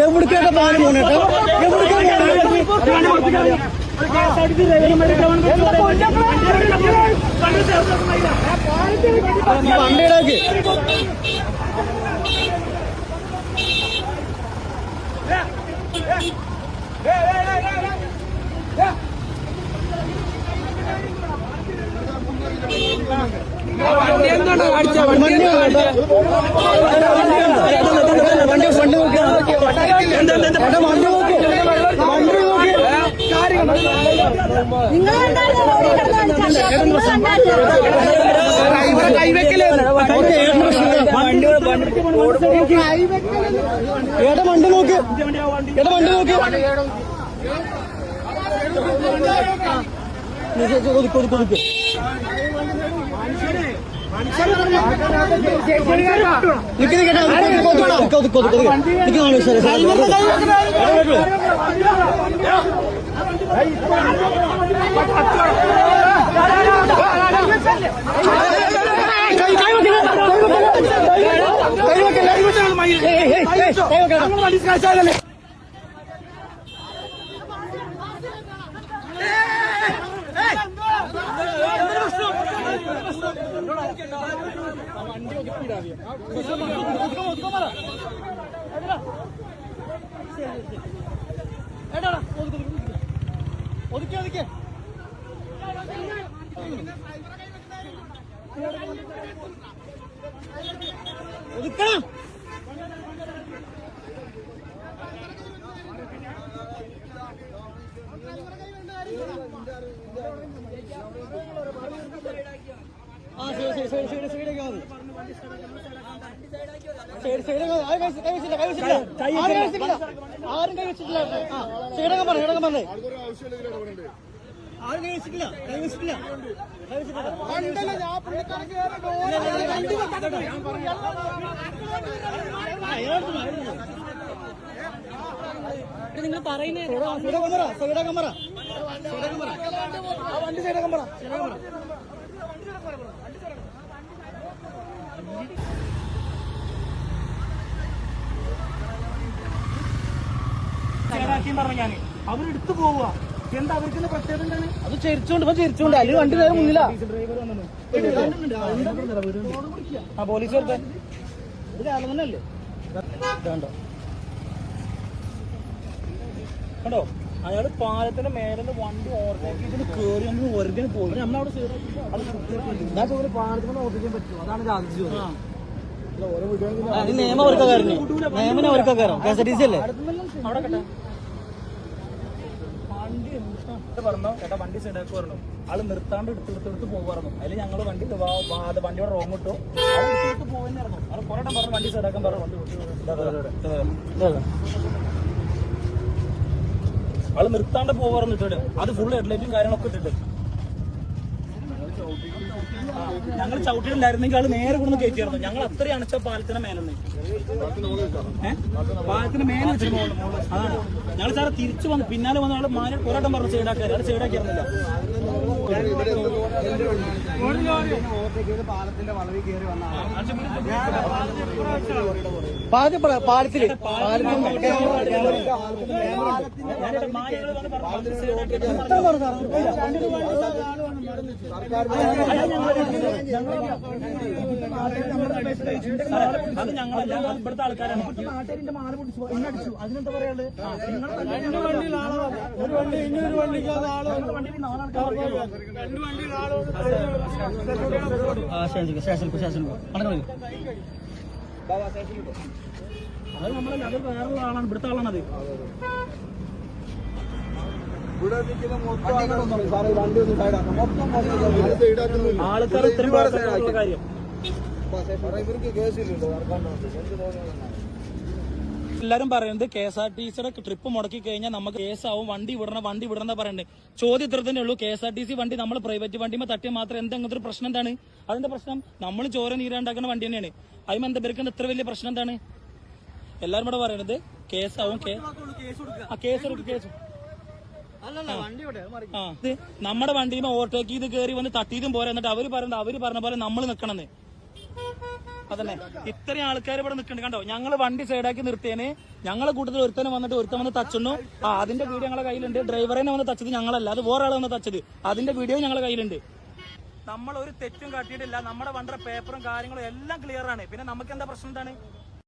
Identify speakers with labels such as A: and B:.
A: എവിടേക്കാ പാല് പോണേട്ടോ? വണ്ടിയിലേക്ക് വണ്ടി നോക്ക് ഒതുക്കൊതുക്കൊതുക്ക് ആരും കൈ വെച്ചിട്ടില്ല. സൈഡൊക്കെ പറഞ്ഞേ ആരും കൈ വെച്ചിട്ടില്ല.
B: നിങ്ങൾ പറയുന്നത്
C: പറഞ്ഞു ഞാന് അവരെടുത്തു പോവുക. എന്താ അവർക്ക് പ്രത്യേകത എന്താണ്?
A: അത് ചെരിച്ചോണ്ട് അല്ലെങ്കിൽ വണ്ടി നേരെ മുന്നില്ല.
C: പോലീസ്
A: ഇത് കാരണം തന്നെയല്ലേ
C: കണ്ടോ? അയാള് പാലത്തിന്റെ മേലെ വണ്ടി ഓർമ്മ കേറി വെറുതെ പോയി. നമ്മളവിടെ പാലത്തിന് ഓർമ്മിക്കാൻ പറ്റുമോ? അതാണ് രാജ്യം.
A: നിയമം അവർക്കാരോ KSRTC അല്ലേ?
C: അവിടെ പറഞ്ഞു ചേട്ടാ വണ്ടി സൈഡാക്കി പറഞ്ഞു. ആള് നിർത്താണ്ട് എടുത്ത് പോകുമായിരുന്നു. അതിൽ ഞങ്ങള് വണ്ടിയുടെ റോങ് ഇട്ടു. എടുത്ത് പോകുന്നായിരുന്നു. അത് കുറെ പറഞ്ഞു വണ്ടി സൈഡാക്കാൻ പറഞ്ഞു. ആള് നിർത്താണ്ട് പോകാറുണ്ട് ഇട്ടിട്ട്. അത് ഫുൾ ഹെഡ്ലൈറ്റും കാര്യങ്ങളൊക്കെ ഇട്ടിട്ട് ഞങ്ങൾ ചവിട്ടിയിട്ടുണ്ടായിരുന്നെങ്കിൽ ആള് നേരെ കൊണ്ടു കയറ്റിയായിരുന്നു. ഞങ്ങൾ അത്രയും അണച്ച പാലത്തിന് മേലെന്ന് പാലത്തിന് മേലെ വെച്ചിട്ട് അതാണ് ഞങ്ങൾ സാറെ തിരിച്ചു വന്നു. പിന്നാലെ വന്ന ആള് മാന പോരാട്ടം പറഞ്ഞു സൈഡാക്കാൻ. ആള് സൈഡാക്കിയിരുന്നില്ല.
A: പാലത്തില്
C: അത് ഞങ്ങളെല്ലാം ഇവിടുത്തെ ആൾക്കാരാണ്. നാട്ടുകാരിന്റെ മാല പൊടിച്ചു ഇന്നടിച്ചു. അതിനെന്താ പറയാള്? അത് നമ്മളല്ല, അത് വേറൊരു ആളാണ്, ഇവിടുത്തെ ആളാണത്. ആൾക്കാർ ഇത്രയും കാര്യം എല്ലാരും പറയുന്നത് KSRTCയുടെ ട്രിപ്പ് മുടക്കി കഴിഞ്ഞാൽ നമുക്ക് കേസാവും, വണ്ടി വിടണ പറയണ്ടേ. ചോദ്യം ഇത്ര തന്നെ ഉള്ളൂ. KSRTC വണ്ടി നമ്മൾ പ്രൈവറ്റ് വണ്ടിയുമ്പോൾ തട്ടിയാൽ മാത്രം എന്തെങ്കിലും ഒരു പ്രശ്നം എന്താണ്? അതിന്റെ പ്രശ്നം നമ്മൾ ചോര നീരാണ്ടാക്കുന്ന വണ്ടി തന്നെയാണ്. അതിന് എന്താ പേർക്ക് ഇത്ര വലിയ പ്രശ്നം എന്താണ്? എല്ലാരും കൂടെ പറയുന്നത് കേസാവും. കേസ് നമ്മുടെ വണ്ടിയുമേ ഓവർടേക്ക് ചെയ്ത് കയറി വന്ന് തട്ടിയതും പോരാ. എന്നിട്ട് അവര് പറഞ്ഞ പോലെ നമ്മൾ നിക്കണെന്ന്. അതന്നെ ഇത്രയും ആൾക്കാർ ഇവിടെ നിൽക്കുന്നുണ്ട്. കണ്ടോ, ഞങ്ങള് വണ്ടി സൈഡാക്കി നിർത്തിയേന്. ഞങ്ങളെ കൂട്ടത്തിൽ ഒരുത്തനെ വന്നിട്ട് ഒരുത്തൻ വന്ന് തച്ചുന്നു. അതിന്റെ വീഡിയോ ഞങ്ങളുടെ കയ്യിലുണ്ട്. ഡ്രൈവറിനെ വന്ന് തച്ചത് ഞങ്ങളല്ല, അത് വേറെ ആളെ വന്ന് തച്ചത്. അതിന്റെ വീഡിയോ ഞങ്ങളുടെ കയ്യിലുണ്ട്. നമ്മൾ ഒരു തെറ്റും കാട്ടിയിട്ടില്ല. നമ്മുടെ വണ്ടിയുടെ പേപ്പറും കാര്യങ്ങളും എല്ലാം ക്ലിയർ ആണ്. പിന്നെ നമുക്ക് എന്താ പ്രശ്നം എന്താണ്?